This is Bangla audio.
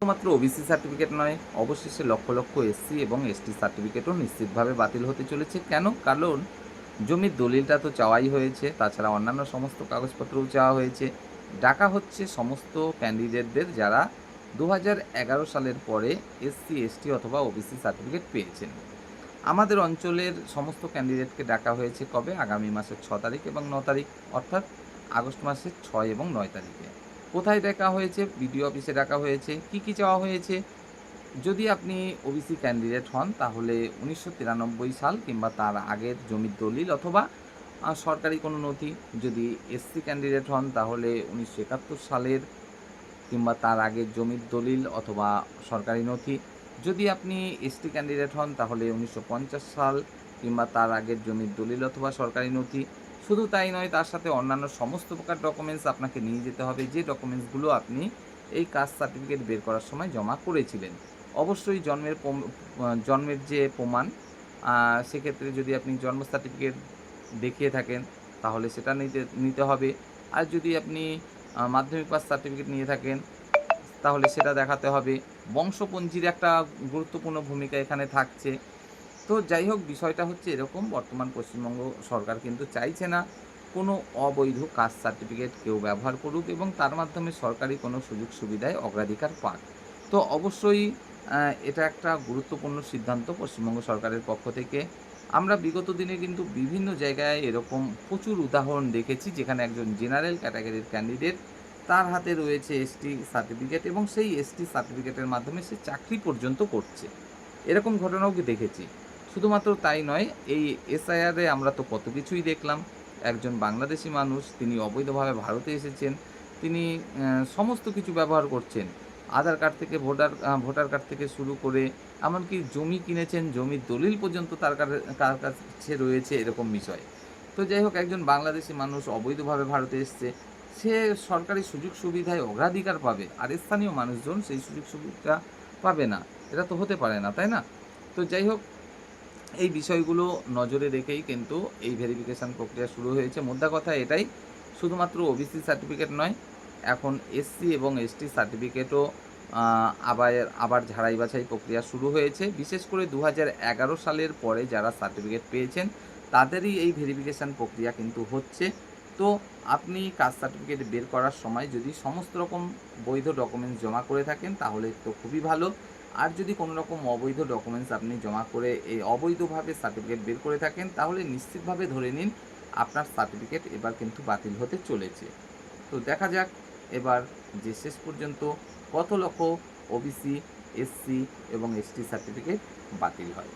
শুধুমাত্র ওবিসি সার্টিফিকেট নয়, অবশেষে লক্ষ লক্ষ এসসি এবং এসটি সার্টিফিকেটও নিশ্চিতভাবে বাতিল হতে চলেছে। কেন? কারণ জমির দলিলটা তো চাওয়াই হয়েছে, তাছাড়া অন্যান্য সমস্ত কাগজপত্রও চাওয়া হয়েছে। ডাকা হচ্ছে সমস্ত ক্যান্ডিডেটদের যারা ২০১১ সালের পরে এসসি, এসটি অথবা ওবিসি সার্টিফিকেট পেয়েছেন। আমাদের অঞ্চলের সমস্ত ক্যান্ডিডেটকে ডাকা হয়েছে কবে? আগামী মাসের ৬ তারিখ এবং ৯ তারিখ, অর্থাৎ আগস্ট মাসের ৬ এবং ৯ তারিখে। কোথায় ডাকা হয়েছে? বিডিও অফিসে ডাকা হয়েছে। কি, কি চাওয়া হয়েছে? যদি আপনি ওবিসি ক্যান্ডিডেট হন তাহলে ১৯৯৩ সাল কিংবা তার আগের জমির দলিল অথবা সরকারি কোনো নথি। যদি এসসি ক্যান্ডিডেট হন তাহলে ১৯৭১ সালের কিংবা তার আগের জমির দলিল অথবা সরকারি নথি। যদি আপনি এসটি ক্যান্ডিডেট হন তাহলে ১৯৫০ সাল কিংবা তার আগের জমির দলিল অথবা সরকারি নথি। শুধু তাই নয়, তার সাথে অন্যান্য সমস্ত প্রকার ডকুমেন্টস আপনাকে নিয়ে যেতে হবে, যে ডকুমেন্টসগুলো আপনি এই কাস্ট সার্টিফিকেট বের করার সময় জমা করেছিলেন। অবশ্যই জন্মের যে প্রমাণ, সেক্ষেত্রে যদি আপনি জন্ম সার্টিফিকেট দেখিয়ে থাকেন তাহলে সেটা নিতে হবে। আর যদি আপনি মাধ্যমিক পাস সার্টিফিকেট নিয়ে থাকেন তাহলে সেটা দেখাতে হবে। বংশপঞ্জির একটা গুরুত্বপূর্ণ ভূমিকা এখানে থাকছে। তো যাই হোক, বিষয়টা হচ্ছে এরকম, বর্তমান পশ্চিমবঙ্গ সরকার কিন্তু চাইছে না কোনো অবৈধ কাস্ট সার্টিফিকেট কেউ ব্যবহার করুক এবং তার মাধ্যমে সরকারি কোনো সুযোগ সুবিধায় অগ্রাধিকার পাক। তো অবশ্যই এটা একটা গুরুত্বপূর্ণ সিদ্ধান্ত পশ্চিমবঙ্গ সরকারের পক্ষ থেকে। আমরা বিগত দিনে কিন্তু বিভিন্ন জায়গায় এরকম প্রচুর উদাহরণ দেখেছি যেখানে একজন জেনারেল ক্যাটাগরির ক্যান্ডিডেট, তার হাতে রয়েছে এসটি সার্টিফিকেট এবং সেই এসটি সার্টিফিকেটের মাধ্যমে সে চাকরি পর্যন্ত করছে। এরকম ঘটনাও দেখেছি। শুধুমাত্র তাই নয়, এই এসআইআরে আমরা তো কত কিছুই দেখলাম। একজন বাংলাদেশি মানুষ, তিনি অবৈধভাবে ভারতে এসেছেন। তিনি সমস্ত কিছু ব্যবহার করছেন। আধার কার্ড থেকে ভোটার কার্ড থেকে শুরু করে এমনকি জমি কিনেছেন, জমির দলিল পর্যন্ত তার কাছে রয়েছে, এরকম বিষয়। তো যাই হোক, একজন বাংলাদেশি মানুষ অবৈধভাবে ভারতে এসছে, সে সরকারি সুযোগ সুবিধায় অগ্রাধিকার পাবে, আর স্থানীয় মানুষজন সেই সুযোগ সুবিধা পাবে না। এটা তো হতে পারে না, তাই না? তো যাই হোক, এই বিষয়গুলো নজরে রেখেই কিন্তু এই ভেরিফিকেশান প্রক্রিয়া শুরু হয়েছে। মোদ্দা কথা এটাই, শুধুমাত্র ওবিসি সার্টিফিকেট নয়, এখন এসসি এবং এসটি সার্টিফিকেটও আবার ঝাড়াই বাছাই প্রক্রিয়া শুরু হয়েছে। বিশেষ করে ২০১১ সালের পরে যারা সার্টিফিকেট পেয়েছেন তাদেরই এই ভেরিফিকেশান প্রক্রিয়া কিন্তু হচ্ছে। তো আপনি কাস্ট সার্টিফিকেট বের করার সময় যদি সমস্ত রকম বৈধ ডকুমেন্টস জমা করে থাকেন তাহলে তো খুবই ভালো। আর যদি কোনো রকম অবৈধ ডকুমেন্টস আপনি জমা করে এই অবৈধভাবে সার্টিফিকেট বের করে থাকেন তাহলে নিশ্চিতভাবে ধরে নিন আপনার সার্টিফিকেট এবার কিন্তু বাতিল হতে চলেছে। তো দেখা যাক এবার যে শেষ পর্যন্ত কত লক্ষ ওবিসি, এসসি এবং এসটি সার্টিফিকেট বাতিল হয়।